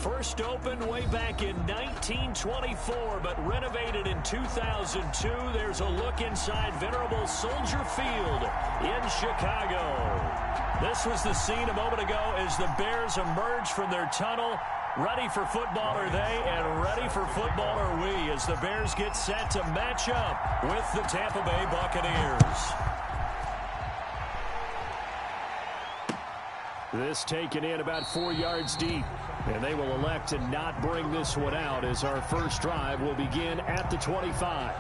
First opened way back in 1924, but renovated in 2002. There's a look inside venerable Soldier Field in Chicago. This was the scene a moment ago as the Bears emerged from their tunnel. Ready for football are they, and ready for football are we, as the Bears get set to match up with the Tampa Bay Buccaneers. This taken in about 4 yards deep, and they will elect to not bring this one out as our first drive will begin at the 25.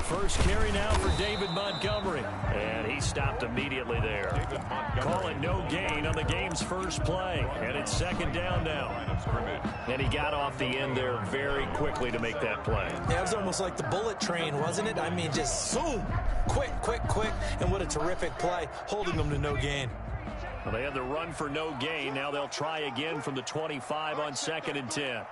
First carry now for David Montgomery, and he stopped immediately there. Call it no gain on the game's first play, and it's second down now. And he got off the end there very quickly to make that play. Yeah, it was almost like the bullet train, wasn't it? I mean, just zoom, quick, and what a terrific play, holding them to no gain. Well, they had the run for no gain. Now they'll try again from the 25 on 2nd and 10.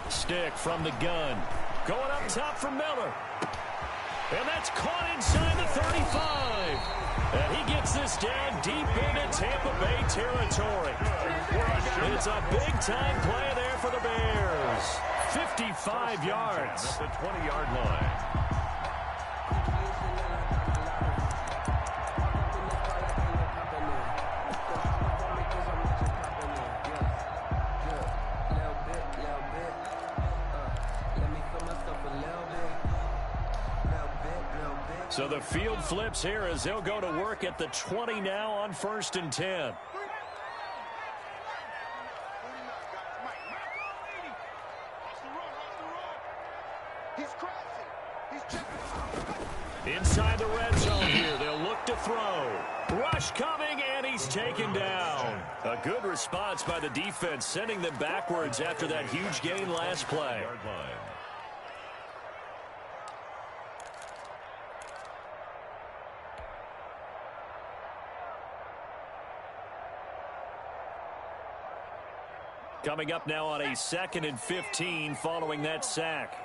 Stick from the gun. Going up top for Miller. And that's caught inside the 35. And he gets this down deep into Tampa Bay territory. It's a big-time play there for the Bears. 55 yards. At the 20-yard line. So the field flips here as they'll go to work at the 20 now on 1st and 10. Inside the red zone here, they'll look to throw. Rush coming, and he's taken down. A good response by the defense, sending them backwards after that huge gain last play. Coming up now on a 2nd and 15 following that sack.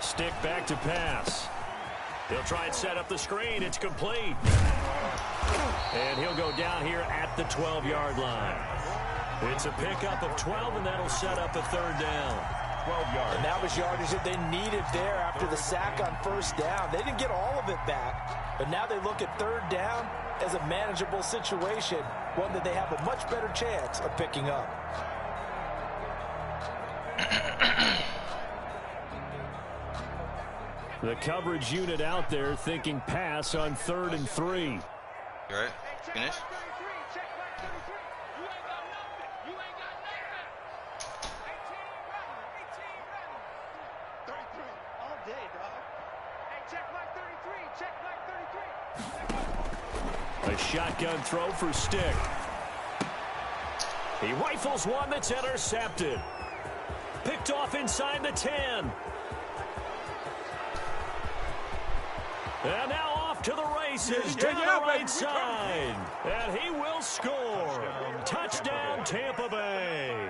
Stick back to pass. He'll try and set up the screen. It's complete. And he'll go down here at the 12-yard line. It's a pickup of 12, and that'll set up a 3rd down. 12 yards. And that was yardage that they needed there after the sack on 1st down. They didn't get all of it back, but now they look at 3rd down as a manageable situation, one that they have a much better chance of picking up. The coverage unit out there thinking pass on 3rd and 3. You all right? Finish? A shotgun throw for Stick. He rifles one that's intercepted. Picked off inside the 10. And now off to the races down the right side. And he will score. Touchdown, Tampa Bay.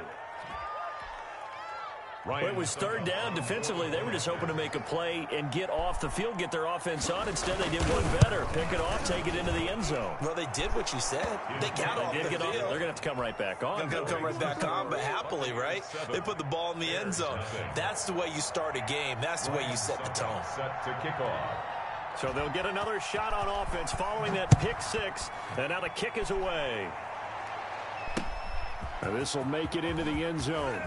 Well, it was 3rd down. Defensively, they were just hoping to make a play and get off the field, get their offense on. Instead, they did one better. Pick it off, take it into the end zone. Well, they did what you said. They got off the field. They're going to have to come right back on. They're going to come right back on, but happily, right? They put the ball in the end zone. That's the way you start a game. That's the way you set the tone. Set to kick off. So they'll get another shot on offense following that pick six. And now the kick is away. And this will make it into the end zone.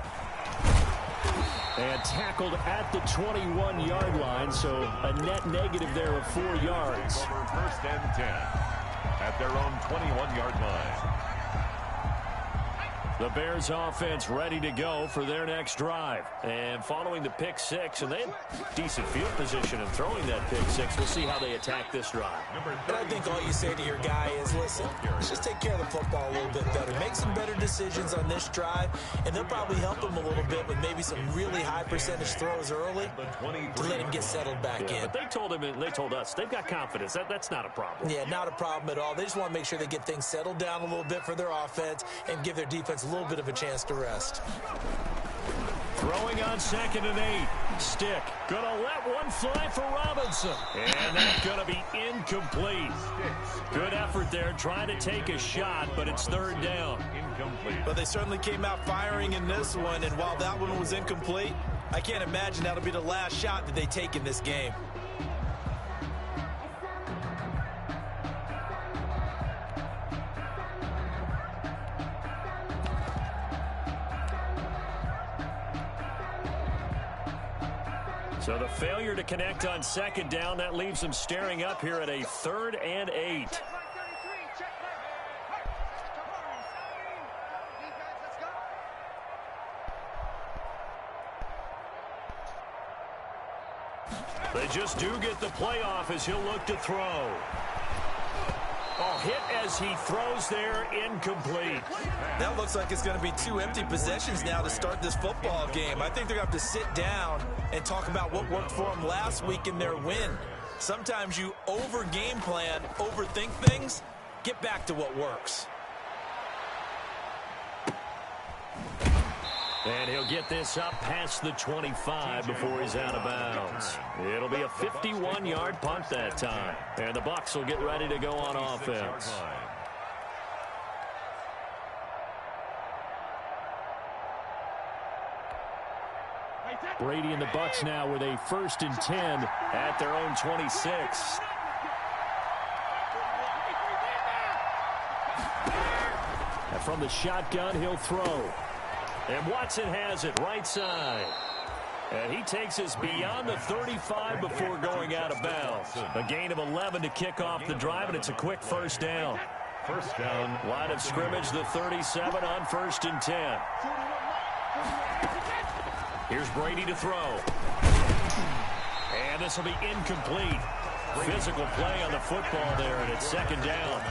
And tackled at the 21-yard line, so a net negative there of 4 yards. Over first and 10 at their own 21-yard line. The Bears offense ready to go for their next drive. And following the pick six, and they had decent field position in throwing that pick six. We'll see how they attack this drive. And I think all you say to your guy is, listen, let's just take care of the football a little bit better. Make some better decisions on this drive, and they'll probably help him a little bit with maybe some really high percentage throws early to let him get settled back in. But they told him, and they told us, they've got confidence. That's not a problem. Yeah, not a problem at all. They just want to make sure they get things settled down a little bit for their offense and give their defense a little bit of a chance to rest. Throwing on 2nd and 8. Stick. Gonna let one fly for Robinson. And that's gonna be incomplete. Good effort there trying to take a shot, but it's 3rd down. Incomplete. But they certainly came out firing in this one, and while that one was incomplete, I can't imagine that'll be the last shot that they take in this game. So the failure to connect on 2nd down, that leaves them staring up here at a 3rd and 8. They just do get the playoff as he'll look to throw. Oh, hit as he throws there, incomplete. That looks like it's going to be 2 empty possessions now to start this football game. I think they're going to have to sit down and talk about what worked for them last week in their win. Sometimes you over-game plan, overthink things, get back to what works. And he'll get this up past the 25 before he's out of bounds. It'll be a 51-yard punt that time. And the Bucs will get ready to go on offense. Brady and the Bucs now with a 1st and 10 at their own 26. And from the shotgun, he'll throw. And Watson has it right side. And he takes us beyond the 35 before going out of bounds. A gain of 11 to kick off the drive, and it's a quick 1st down. First down. Line of scrimmage, the 37 on 1st and 10. Here's Brady to throw. And this will be incomplete. Physical play on the football there, and it's 2nd down.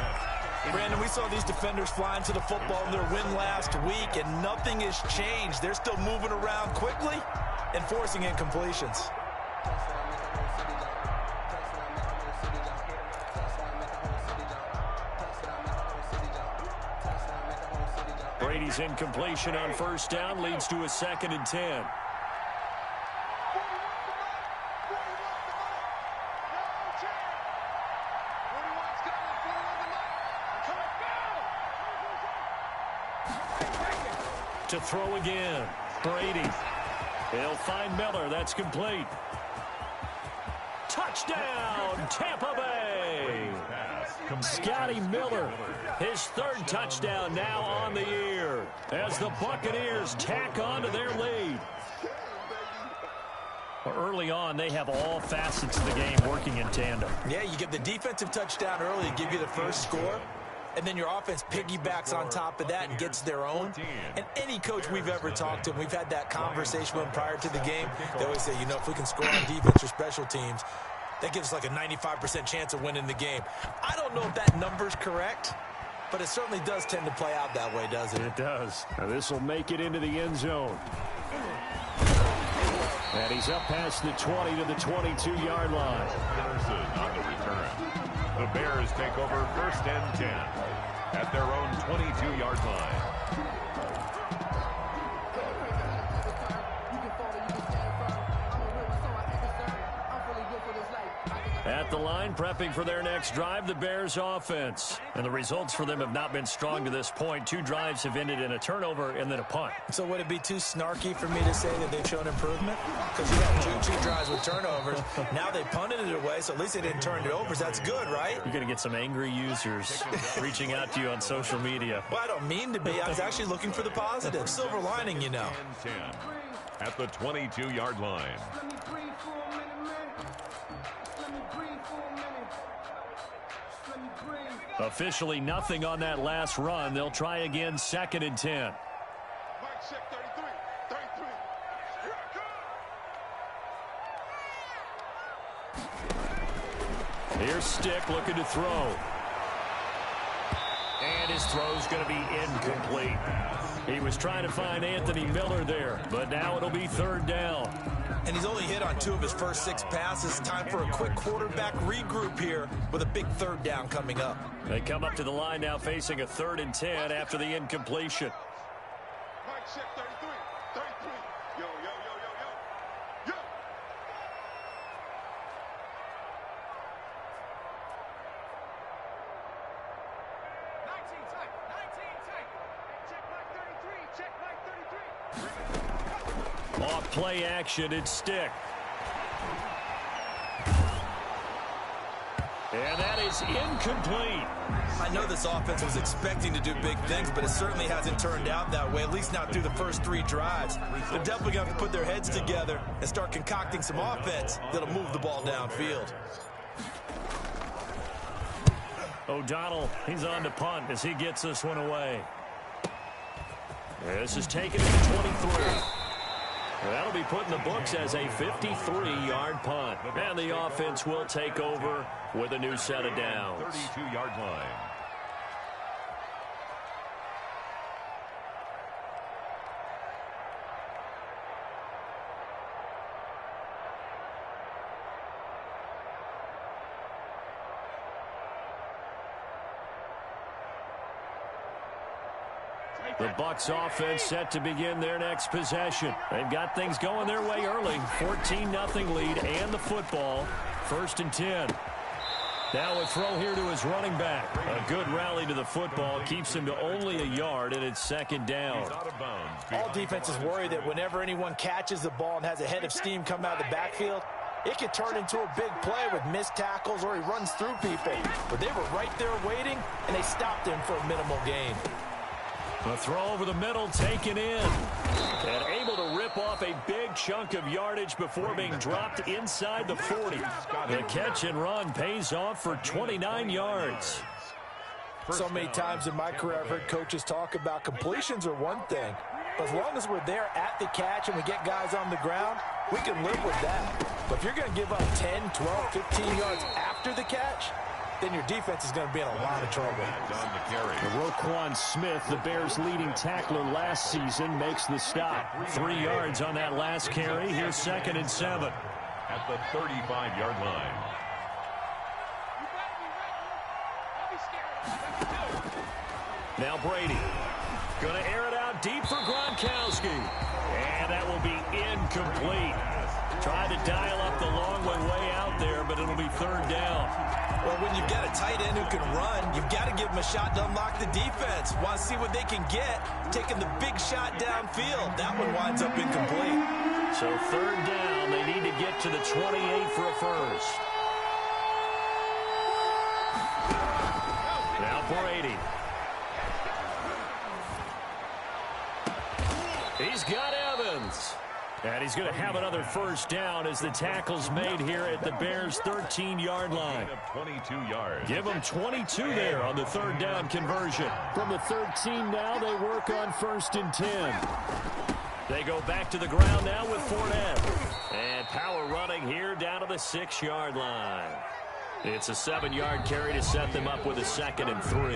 Brandon, we saw these defenders flying to the football in their win last week, and nothing has changed. They're still moving around quickly and forcing incompletions. Brady's incompletion on 1st down leads to a 2nd and 10. To throw again. Brady. He'll find Miller. That's complete. Touchdown, Tampa Bay. Scotty Miller, his 3rd touchdown now on the year as the Buccaneers tack on to their lead. Well, early on, they have all facets of the game working in tandem. Yeah, you get the defensive touchdown early to give you the first score. And then your offense piggybacks on top of that and gets their own. And any coach we've ever talked to, and we've had that conversation with them prior to the game, they always say, you know, if we can score on defense or special teams, that gives us like a 95% chance of winning the game. I don't know if that number's correct, but it certainly does tend to play out that way, doesn't it? It does. Now this will make it into the end zone. And he's up past the 20 to the 22-yard line. Anderson on the return. The Bears take over 1st and 10 at their own 22-yard line. at the line, prepping for their next drive, the Bears offense. And the results for them have not been strong to this point. 2 drives have ended in a turnover and then a punt. So would it be too snarky for me to say that they've shown improvement? Because you had two drives with turnovers. Now they punted it away, so at least they didn't turn it over. So that's good, right? You're going to get some angry users reaching out to you on social media. Well, I don't mean to be. I was actually looking for the positive. Silver lining, you know. 10 at the 22-yard line. Officially nothing on that last run. They'll try again, 2nd and 10. Here's Stick looking to throw. And his throw's going to be incomplete. He was trying to find Anthony Miller there, but now it'll be 3rd down. And he's only hit on 2 of his first 6 passes. Time for a quick quarterback regroup here with a big 3rd down coming up. They come up to the line now facing a 3rd and 10 after the incompletion. Mike check 33. 33. Yo, yo, yo, yo, yo. Yo. Off play action, it's Stick. And that is incomplete. I know this offense was expecting to do big things, but it certainly hasn't turned out that way, at least not through the first 3 drives. They're definitely going to have to put their heads together and start concocting some offense that'll move the ball downfield. O'Donnell, he's on to punt as he gets this one away. This is taken at the 23. That'll be put in the books as a 53-yard punt. And the offense will take over with a new set of downs. 32-yard line. The Bucs offense set to begin their next possession. They've got things going their way early. 14-0 lead and the football. 1st and 10. Now a throw here to his running back. A good rally to the football keeps him to only a yard, and it's 2nd down. All defenses worry that whenever anyone catches the ball and has a head of steam come out of the backfield, it could turn into a big play with missed tackles or he runs through people. But they were right there waiting, and they stopped him for a minimal gain. A throw over the middle, taken in. And able to rip off a big chunk of yardage before being dropped inside the 40. The catch and run pays off for 29 yards. So many times in my career I've heard coaches talk about completions are one thing. But as long as we're there at the catch and we get guys on the ground, we can live with that. But if you're going to give up 10, 12, 15 yards after the catch, then your defense is going to be in a lot of trouble. Roquan Smith, the Bears' leading tackler last season, makes the stop. 3 yards on that last carry. Here's 2nd and 7. At the 35-yard line. Now Brady. Going to air it out deep for Gronkowski. And that will be incomplete. Tried to dial up the long one way out there, but it'll be 3rd down. Well, when you've got a tight end who can run, you've got to give him a shot to unlock the defense. Want to see what they can get, taking the big shot downfield. That one winds up incomplete. So 3rd down, they need to get to the 28 for a first. Now Brady. He's got Evans. And he's going to have another first down as the tackle's made here at the Bears' 13-yard line. 22 yards. Give them 22 there on the 3rd down conversion. From the 13 now, they work on 1st and 10. They go back to the ground now with Fournette. And power running here down to the 6-yard line. It's a 7-yard carry to set them up with a 2nd and 3.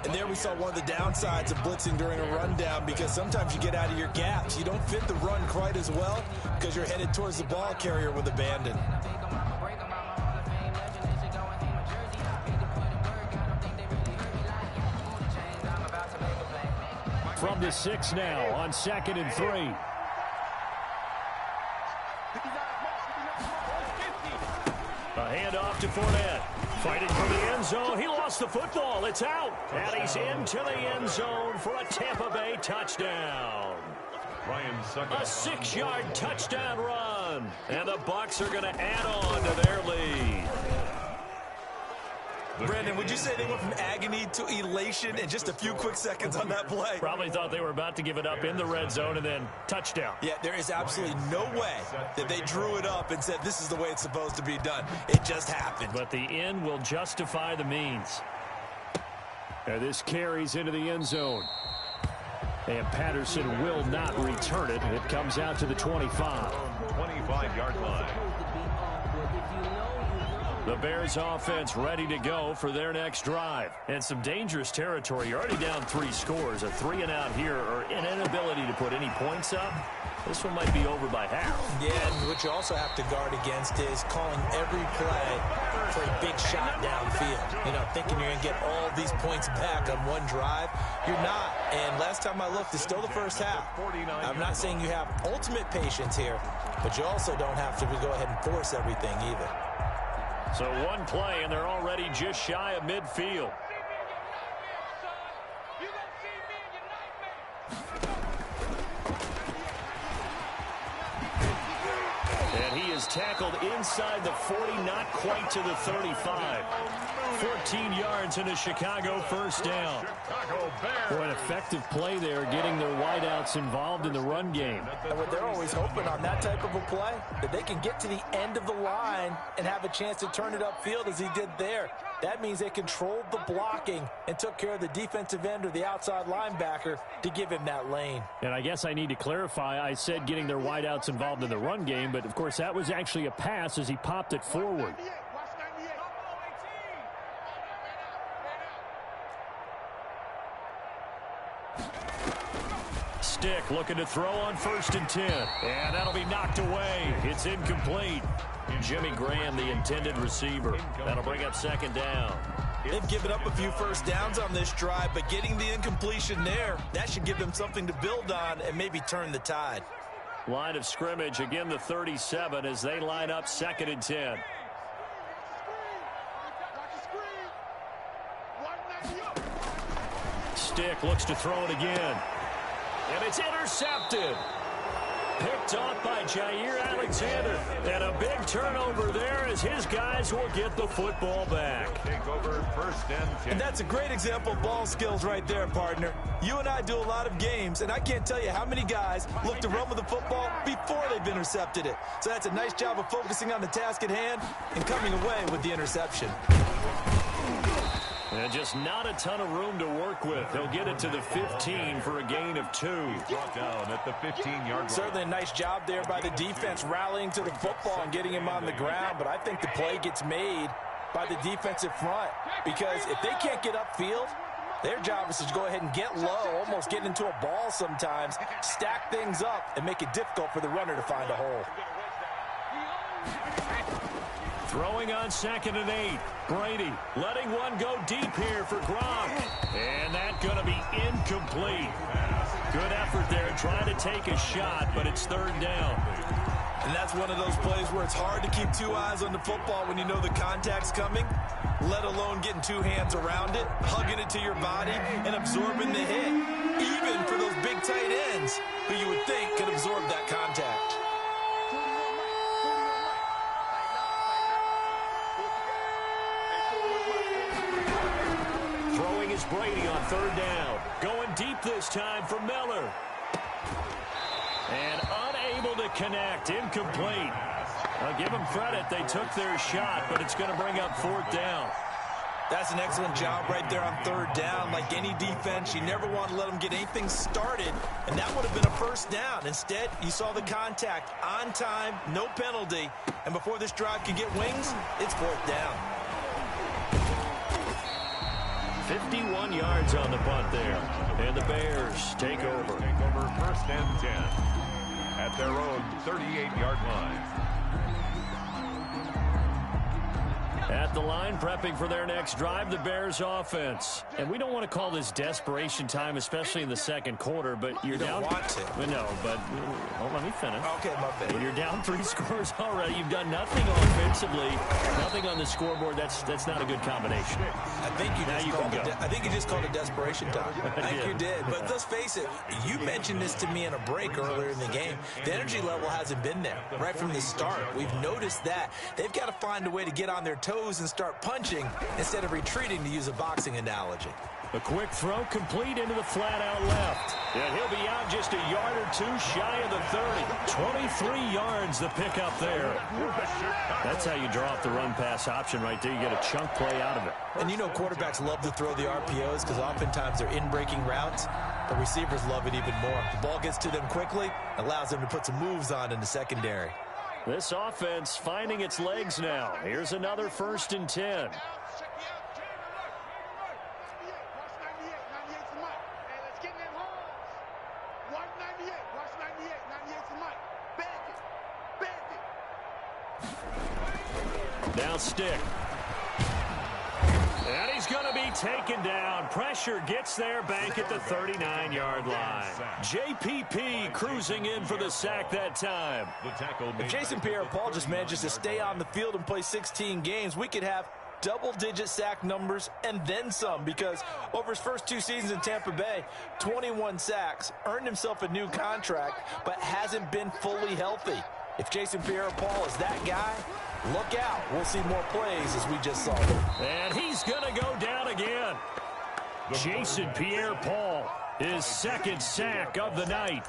And there we saw one of the downsides of blitzing during a rundown, because sometimes you get out of your gaps. You don't fit the run quite as well because you're headed towards the ball carrier with abandon. From the 6 now on 2nd and 3. A handoff to Fournette. Fighting for the end zone. He lost the football. It's out. And he's into the end zone for a Tampa Bay touchdown. A 6-yard touchdown run. And the Bucs are going to add on to their lead. Brandon, would you say they went from agony to elation in just a few quick seconds on that play? Probably thought they were about to give it up in the red zone and then touchdown. Yeah, there is absolutely no way that they drew it up and said this is the way it's supposed to be done. It just happened. But the end will justify the means. And this carries into the end zone. And Patterson will not return it. It comes out to the 25. 25-yard line. The Bears offense ready to go for their next drive. And some dangerous territory. You're already down 3 scores. A 3-and-out here or an inability to put any points up. This one might be over by half. Yeah, and what you also have to guard against is calling every play for a big shot downfield. You know, thinking you're going to get all these points back on one drive. You're not. And last time I looked, it's still the first half. I'm not saying you have ultimate patience here, but you also don't have to go ahead and force everything either. So one play, and they're already just shy of midfield. And he is tackled inside the 40, not quite to the 35. 14 yards and a Chicago first down. For an effective play there, getting their wideouts involved in the run game. And what they're always hoping on that type of a play, that they can get to the end of the line and have a chance to turn it upfield as he did there. That means they controlled the blocking and took care of the defensive end or the outside linebacker to give him that lane. And I guess I need to clarify, I said getting their wideouts involved in the run game, but of course that was actually a pass as he popped it forward. Stick looking to throw on 1st and 10. And that'll be knocked away. It's incomplete. Jimmy Graham, the intended receiver. That'll bring up 2nd down. They've given up a few first downs on this drive, but getting the incompletion there, that should give them something to build on and maybe turn the tide. Line of scrimmage, again the 37 as they line up 2nd and 10. Stick looks to throw it again. And it's intercepted. Picked off by Jair Alexander. And a big turnover there as his guys will get the football back. Take over 1st and 10. And that's a great example of ball skills right there, partner. You and I do a lot of games, and I can't tell you how many guys look to run with the football before they've intercepted it. So that's a nice job of focusing on the task at hand and coming away with the interception. And just not a ton of room to work with. They'll get it to the 15 for a gain of 2. Brought down at the 15-yard line. Certainly a nice job there by the defense rallying to the football and getting him on the ground. But I think the play gets made by the defensive front because if they can't get upfield, their job is to go ahead and get low, almost get into a ball sometimes, stack things up, and make it difficult for the runner to find a hole. Throwing on 2nd and 8. Brady letting one go deep here for Gronk. And that's going to be incomplete. Good effort there trying to take a shot, but it's 3rd down. And that's one of those plays where it's hard to keep 2 eyes on the football when you know the contact's coming, let alone getting 2 hands around it, hugging it to your body, and absorbing the hit. Even for those big tight ends who you would think could absorb that contact. Brady on 3rd down. Going deep this time for Miller. And unable to connect. Incomplete. I'll give them credit. They took their shot, but it's going to bring up 4th down. That's an excellent job right there on 3rd down. Like any defense, you never want to let them get anything started, and that would have been a 1st down. Instead, you saw the contact on time, no penalty, and before this drive could get wings, it's 4th down. 51 yards on the punt there. And the Bears take over. Take over 1st and 10 at their own 38-yard line. At the line, prepping for their next drive, the Bears offense. And we don't want to call this desperation time, especially in the second quarter, but you're down. You don't want to. Well, no, but let me finish. Okay, my bad. When you're down 3 scores already, you've done nothing offensively, nothing on the scoreboard. That's not a good combination. I think you just called it desperation time. I think you did. But let's face it, you mentioned this to me in a break earlier in the game. The energy level hasn't been there right from the start. We've noticed that. They've got to find a way to get on their toes and start punching instead of retreating, to use a boxing analogy. A quick throw complete into the flat out left. And he'll be out just a yard or two shy of the 30. 23 yards the pickup there. That's how you draw up the run-pass option right there. You get a chunk play out of it. And you know quarterbacks love to throw the RPOs because oftentimes they're in-breaking routes. The receivers love it even more. The ball gets to them quickly, allows them to put some moves on in the secondary. This offense finding its legs now. Here's another 1st and 10. Now stick. And he's going to be taken down. Pressure gets there back at the 39-yard line. JPP cruising in for the sack that time. If Jason Pierre-Paul just manages to stay on the field and play 16 games, we could have double-digit sack numbers and then some, because over his first 2 seasons in Tampa Bay, 21 sacks, earned himself a new contract, but hasn't been fully healthy. If Jason Pierre-Paul is that guy, look out. We'll see more plays as we just saw. And he's going to go down again. Jason Pierre-Paul, his 2nd sack of the night.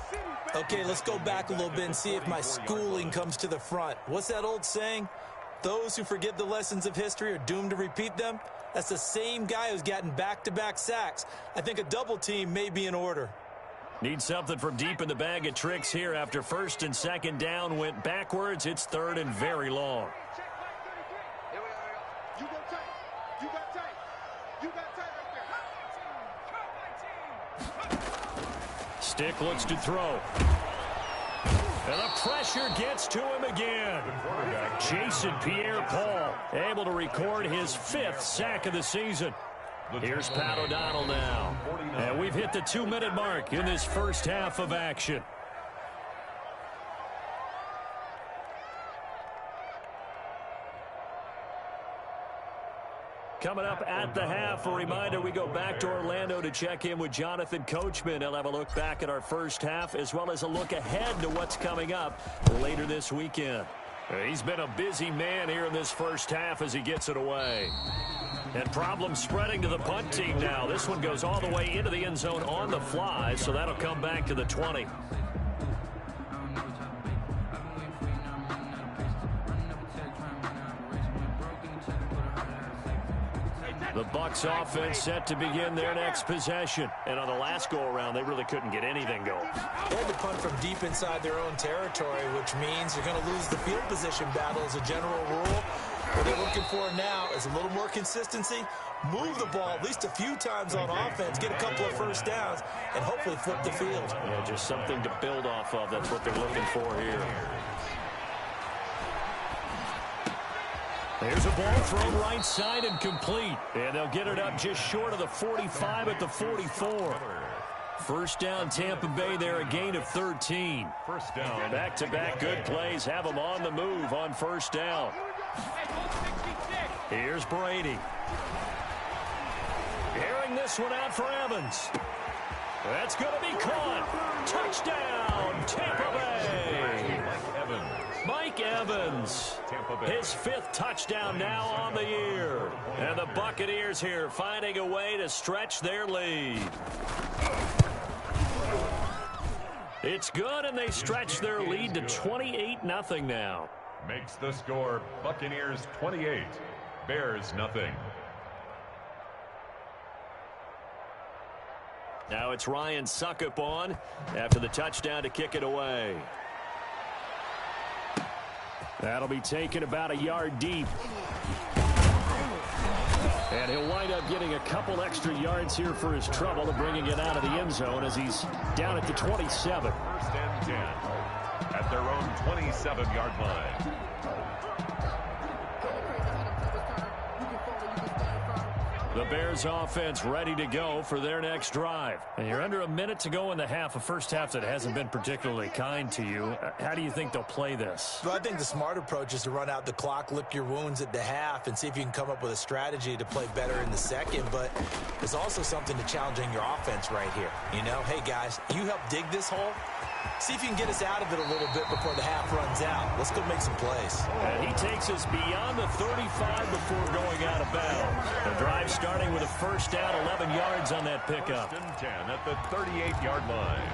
Okay, let's go back a little bit and see if my schooling comes to the front. What's that old saying? Those who forget the lessons of history are doomed to repeat them. That's the same guy who's gotten back-to-back sacks. I think a double team may be in order. Need something from deep in the bag of tricks here after 1st and 2nd down went backwards. It's 3rd and very long. Stick looks to throw. And the pressure gets to him again. Jason Pierre-Paul able to record his 5th sack of the season. Here's Pat O'Donnell now. And we've hit the 2-minute mark in this first half of action. Coming up at the half, a reminder, we go back to Orlando to check in with Jonathan Coachman. He'll have a look back at our first half as well as a look ahead to what's coming up later this weekend. He's been a busy man here in this first half as he gets it away. And problems spreading to the punt team now. This one goes all the way into the end zone on the fly, so that'll come back to the 20. The Bucs offense set to begin their next possession. And on the last go-around, they really couldn't get anything going. They had to punt from deep inside their own territory, which means you're going to lose the field position battle as a general rule. What they're looking for now is a little more consistency, move the ball at least a few times on offense, get a couple of first downs, and hopefully flip the field. Yeah, just something to build off of. That's what they're looking for here. There's a ball thrown right side and complete. And they'll get it up just short of the 45 at the 44. First down, Tampa Bay there, a gain of 13. First down. Back-to-back good plays have them on the move on first down. Here's Brady. Airing this one out for Evans. That's going to be caught. Touchdown, Tampa Bay. Mike Evans, his 5th touchdown now on the year. And the Buccaneers here finding a way to stretch their lead. It's good, and they stretch their lead to 28-0 now. Makes the score Buccaneers 28, Bears nothing. Now it's Ryan Suckup on after the touchdown to kick it away. That'll be taken about a yard deep. And he'll wind up getting a couple extra yards here for his trouble of bringing it out of the end zone as he's down at the 27. First and 10 at their own 27-yard line. The Bears offense ready to go for their next drive. And you're under a minute to go in the half, a first half that hasn't been particularly kind to you. How do you think they'll play this? Well, I think the smart approach is to run out the clock, lick your wounds at the half, and see if you can come up with a strategy to play better in the second. But there's also something to challenging your offense right here. You know, hey, guys, you help dig this hole. See if you can get us out of it a little bit before the half runs out. Let's go make some plays. And he takes us beyond the 35 before going out of bounds. The drive starting with a first down, 11 yards on that pickup. First and 10 at the 38-yard line.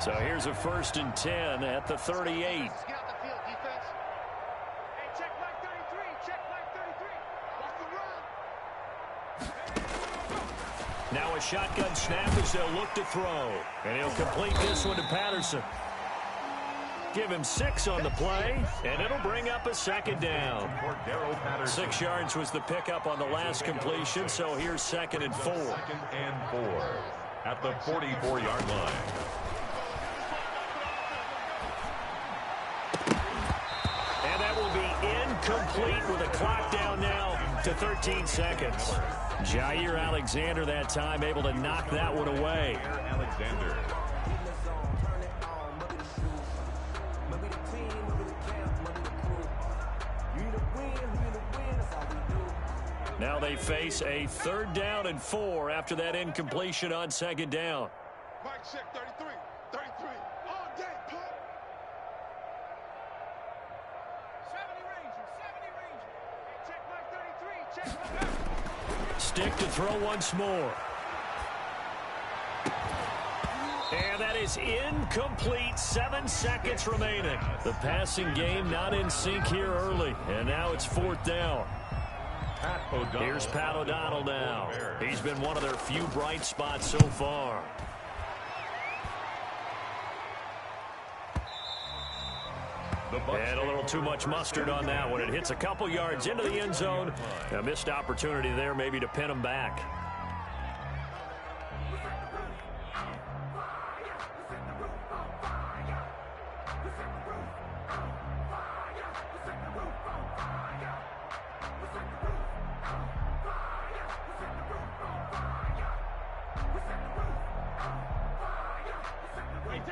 So here's a first and 10 at the 38. Now a shotgun snap as they'll look to throw. And he'll complete this one to Patterson. Give him 6 on the play, and it'll bring up a second down. 6 yards was the pickup on the last completion, so here's 2nd and 4. 2nd and 4 at the 44-yard line. And that will be incomplete with a clock down now to 13 seconds. Jair Alexander that time able to knock that one away. Alexander. Now they face a 3rd down and 4 after that incompletion on 2nd down. Mike check 33. 33. All day, pull. 70 Ranger. 70 Ranger. Hey, check Mike 33. Check Mike. Stick to throw once more. And that is incomplete. 7 seconds remaining. The passing game not in sync here early. And now it's 4th down. Here's Pat O'Donnell now. He's been one of their few bright spots so far. And a little too much mustard on that one. It hits a couple yards into the end zone. A missed opportunity there maybe to pin him back.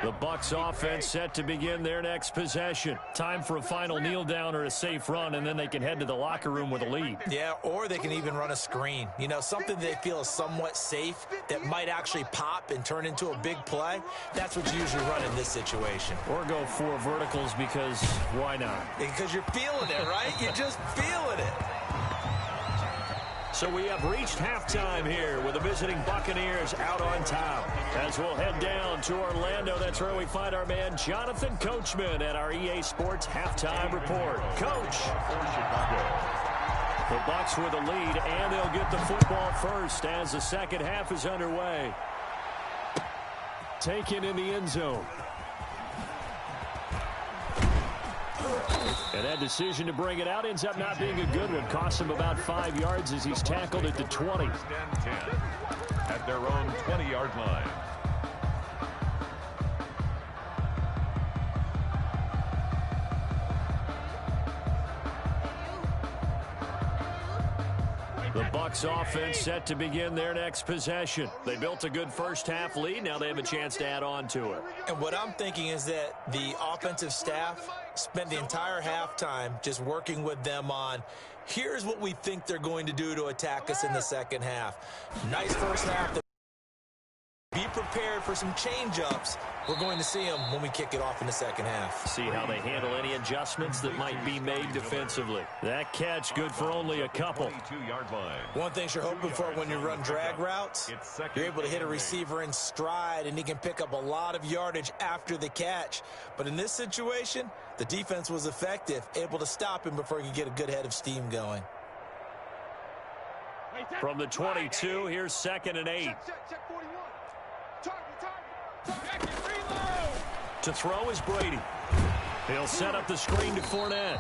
The Bucs offense set to begin their next possession. Time for a final kneel down or a safe run, and then they can head to the locker room with a lead. Yeah, or they can even run a screen. You know, something they feel is somewhat safe that might actually pop and turn into a big play. That's what you usually run in this situation. Or go 4 verticals because why not? Because you're feeling it, right? You're just feeling it. So we have reached halftime here with the visiting Buccaneers out on top. As we'll head down to Orlando, that's where we find our man Jonathan Coachman at our EA Sports Halftime Report. Coach. The Bucs with the lead, and they'll get the football first as the second half is underway. Taken in the end zone. And that decision to bring it out ends up not being a good one. Costs him about 5 yards as he's tackled at the 20. First and 10 at their own 20-yard line. The Bucs offense set to begin their next possession. They built a good first half lead. Now they have a chance to add on to it. And what I'm thinking is that the offensive staff spent the entire halftime just working with them on, here's what we think they're going to do to attack us in the second half. Nice first half. Be prepared for some change-ups. We're going to see them when we kick it off in the second half. See how they handle any adjustments that might be made defensively. That catch good for only a couple. 22-yard line. One thing you're hoping for when you run drag routes, you're able to hit a receiver in stride, and he can pick up a lot of yardage after the catch. But in this situation, the defense was effective, able to stop him before he could get a good head of steam going. From the 22, here's 2nd and 8. Check 41. To throw is Brady. He'll set up the screen to Fournette.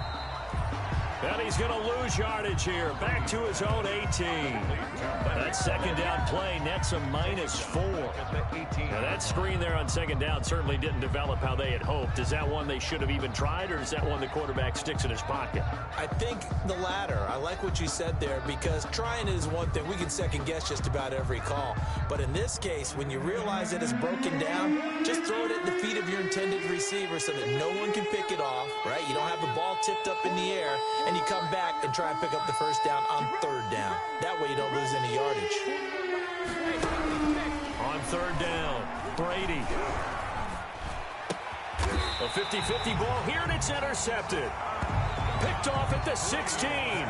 And he's going to lose yardage here. Back to his own 18. That second down play nets a -4. Now that screen there on second down certainly didn't develop how they had hoped. Is that one they should have even tried, or is that one the quarterback sticks in his pocket? I think the latter. I like what you said there, because trying is one thing. We can second guess just about every call. But in this case, when you realize it is broken down, just throw it at the feet of your intended receiver so that no one can pick it off, right? You don't have the ball tipped up in the air, and you come back and try and pick up the first down on third down. That way you don't lose any yardage. On third down, Brady. A 50-50 ball here, and it's intercepted. Picked off at the 16.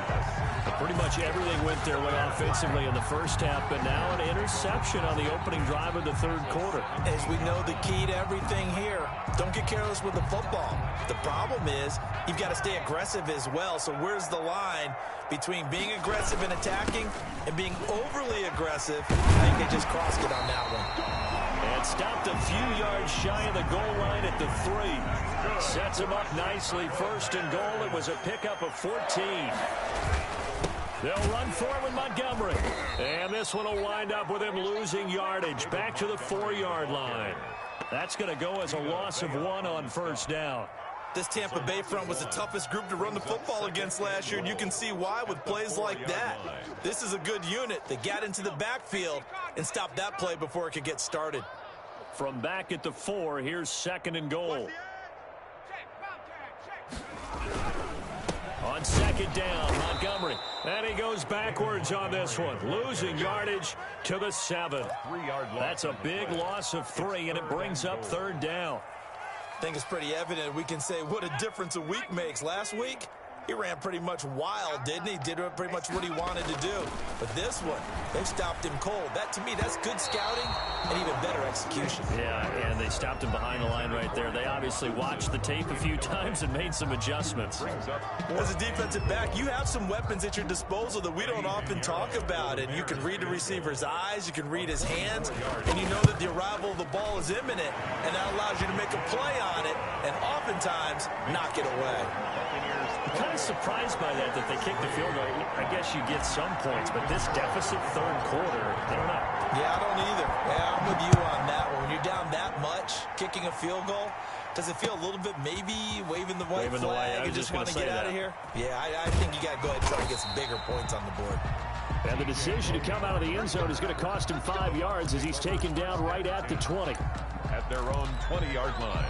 Pretty much everything went their way offensively in the first half, but now an interception on the opening drive of the third quarter. As we know, the key to everything here, don't get careless with the football. The problem is you've got to stay aggressive as well. So where's the line between being aggressive and attacking and being overly aggressive? I think they just crossed it on that one. And stopped a few yards shy of the goal line at the 3. Sets him up nicely. First and goal. It was a pickup of 14. They'll run for it with Montgomery. And this one will wind up with him losing yardage. Back to the 4-yard line. That's going to go as a loss of 1 on first down. This Tampa Bay front was the toughest group to run the football against last year, and you can see why with plays like that. This is a good unit that got into the backfield and stopped that play before it could get started. From back at the 4, here's second and goal. On second down, Montgomery. And he goes backwards on this one, losing yardage to the 7. That's a big loss of 3, and it brings up third down. I think it's pretty evident. We can say what a difference a week makes. Last week, he ran pretty much wild, didn't he? Did pretty much what he wanted to do. But this one, they've stopped him cold. That, to me, that's good scouting and even better execution. Yeah, and they stopped him behind the line right there. They obviously watched the tape a few times and made some adjustments. As a defensive back, you have some weapons at your disposal that we don't often talk about. And you can read the receiver's eyes, you can read his hands, and you know that the arrival of the ball is imminent, and that allows you to make a play on it and oftentimes knock it away. I'm kind of surprised by that they kicked the field goal. I guess you get some points, but this deficit third quarter, I don't know. Yeah, I don't either. Yeah, I'm with you on that one. When you're down that much, kicking a field goal, does it feel a little bit maybe waving the white flag and just want to get out of here? Yeah, I think you got to go ahead and try to get some bigger points on the board. And the decision to come out of the end zone is going to cost him 5 yards as he's taken down right at the 20. At their own 20-yard line.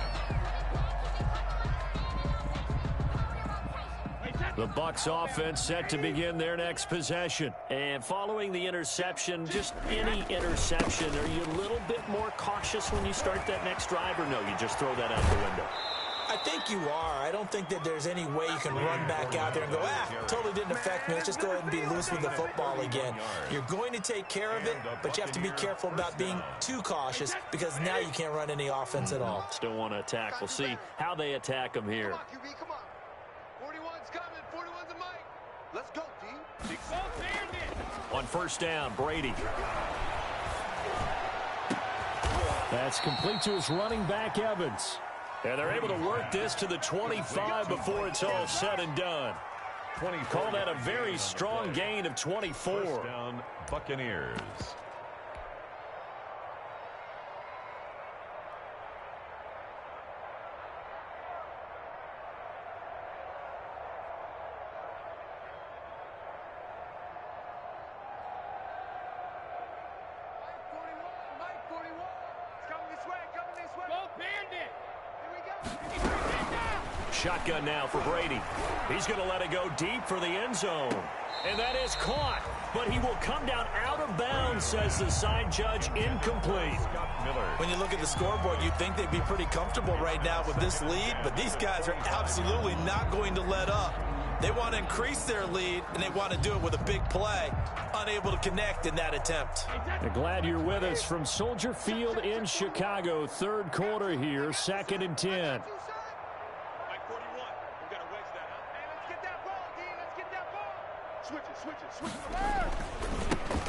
The Bucs offense set to begin their next possession. And following the interception, just any interception, are you a little bit more cautious when you start that next drive, or no, you just throw that out the window? I think you are. I don't think that there's any way you can run back out there and go, totally didn't affect me. Let's just go ahead and be loose with the football again. You're going to take care of it, but you have to be careful about being too cautious because now you can't run any offense at all. Still want to attack. We'll see how they attack them here. Come on, QB, come on. 41's coming. 41's a mic. Let's go, D. On first down, Brady. That's complete to his running back, Evans. And they're able to work this to the 25 before it's all said and done. Call that a very strong gain of 24. First down, Buccaneers. Shotgun now for Brady. He's going to let it go deep for the end zone. And that is caught. But he will come down out of bounds, says the side judge, incomplete. When you look at the scoreboard, you'd think they'd be pretty comfortable right now with this lead, but these guys are absolutely not going to let up. They want to increase their lead, and they want to do it with a big play. Unable to connect in that attempt. Glad you're with us from Soldier Field in Chicago. Third quarter here, 2nd and 10.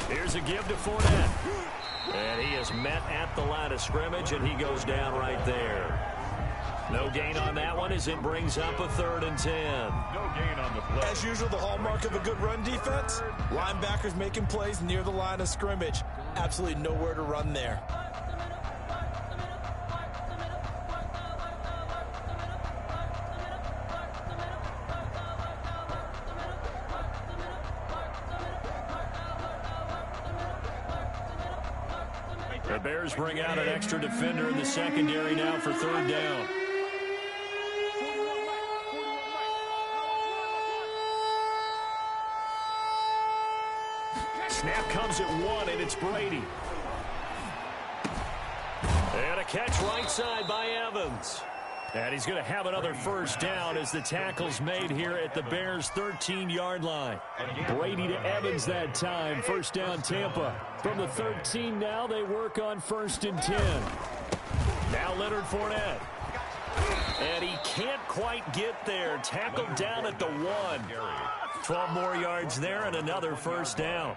Here's a give to Fournette. And he is met at the line of scrimmage, and he goes down right there. No gain on that one as it brings up a 3rd and 10. No gain on the play. As usual, the hallmark of a good run defense, linebackers making plays near the line of scrimmage. Absolutely nowhere to run there. The Bears bring out an extra defender in the secondary now for 3rd down. Snap comes at 1, and it's Brady. And a catch right side by Evans. And he's going to have another 1st down as the tackle's made here at the Bears' 13-yard line. Brady to Evans that time. 1st down Tampa. From the 13 now, they work on 1st and 10. Now Leonard Fournette. And he can't quite get there. Tackled down at the 1. 12 more yards there and another 1st down.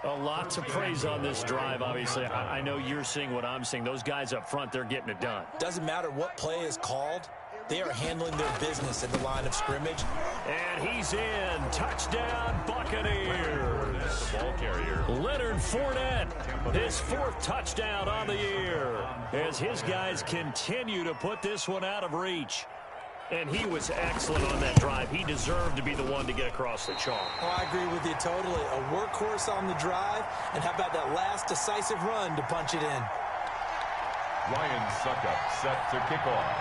A lot to praise on this drive, obviously. I know you're seeing what I'm seeing. Those guys up front, they're getting it done. Doesn't matter what play is called. They are handling their business at the line of scrimmage. And he's in. Touchdown, Buccaneers. Ball carrier. Leonard Fournette, his 4th touchdown on the year, as his guys continue to put this one out of reach. And he was excellent on that drive. He deserved to be the one to get across the chalk. Oh, I agree with you totally. A workhorse on the drive, and how about that last decisive run to punch it in? Ryan Suckup set to kick off.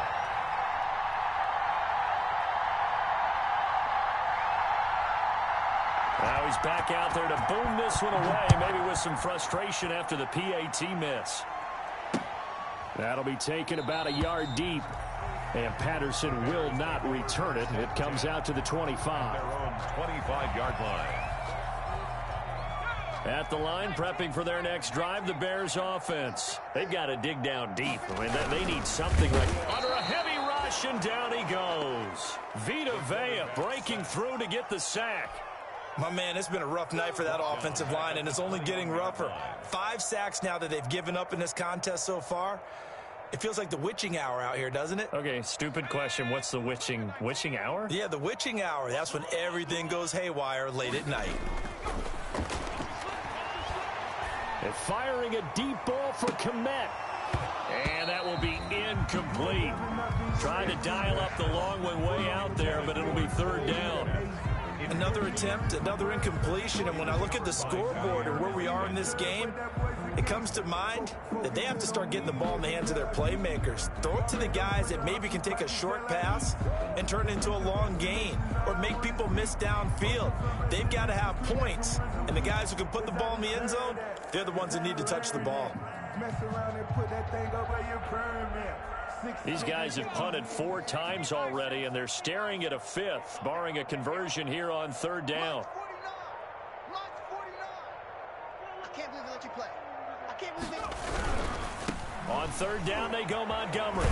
Now he's back out there to boom this one away, maybe with some frustration after the PAT miss. That'll be taken about a yard deep. And Patterson will not return it. It comes out to the 25. Their own 25-yard line. At the line, prepping for their next drive, the Bears offense. They've got to dig down deep. I mean, they need something like under a heavy rush, and down he goes. Vita Vea breaking through to get the sack. My man, it's been a rough night for that offensive line, and it's only getting rougher. 5 sacks now that they've given up in this contest so far. It feels like the witching hour out here, doesn't it? Okay, stupid question. What's the witching hour? Yeah, the witching hour. That's when everything goes haywire late at night. And firing a deep ball for Kmet. And that will be incomplete. Trying to dial up the long one way out there, but it'll be 3rd down. Another attempt, another incompletion, and when I look at the scoreboard and where we are in this game, it comes to mind that they have to start getting the ball in the hands of their playmakers. Throw it to the guys that maybe can take a short pass and turn it into a long gain or make people miss downfield. They've got to have points, and the guys who can put the ball in the end zone, they're the ones that need to touch the ball. These guys have punted 4 times already, and they're staring at a 5th, barring a conversion here on 3rd down. On 3rd down, they go Montgomery.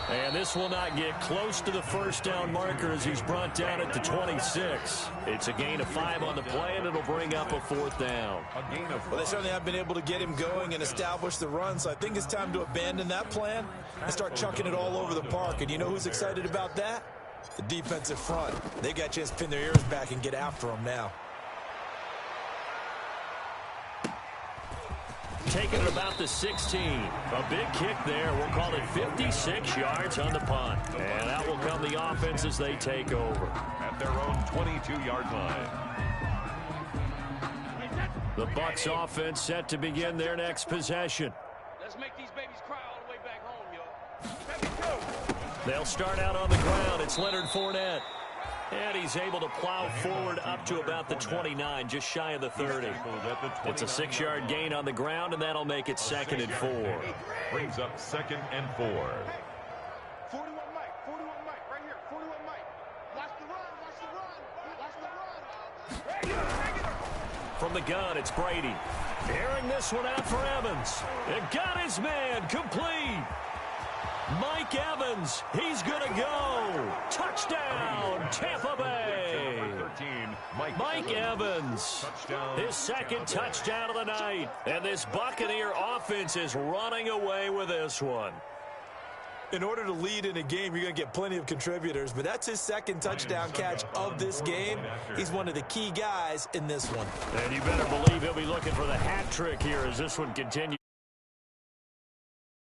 And this will not get close to the 1st down marker as he's brought down at the 26. It's a gain of 5 on the play, and it'll bring up a 4th down. Well, they certainly have been able to get him going and establish the run, so I think it's time to abandon that plan and start chucking it all over the park. And you know who's excited about that? The defensive front. They got a chance to pin their ears back and get after him now. Taking it about the 16. A big kick there. We'll call it 56 yards on the punt. And that will come the offense as they take over. At their own 22-yard line. The Bucs offense set to begin their next possession. Let's make these babies cry all the way back home, yo. They'll start out on the ground. It's Leonard Fournette. And he's able to plow forward up to about the 29, just shy of the 30. It's a 6-yard gain on the ground, and that'll make it 2nd and 4. Brings up 2nd and 4. 41 Mike, right here, 41 Mike. Watch the run. From the gun, it's Brady. Airing this one out for Evans. It got his man complete. Mike Evans, he's going to go. Touchdown, Tampa Bay. Mike Evans, his 2nd touchdown of the night. And this Buccaneer offense is running away with this one. In order to lead in a game, you're going to get plenty of contributors, but that's his second touchdown catch of this game. He's one of the key guys in this one. And you better believe he'll be looking for the hat trick here as this one continues.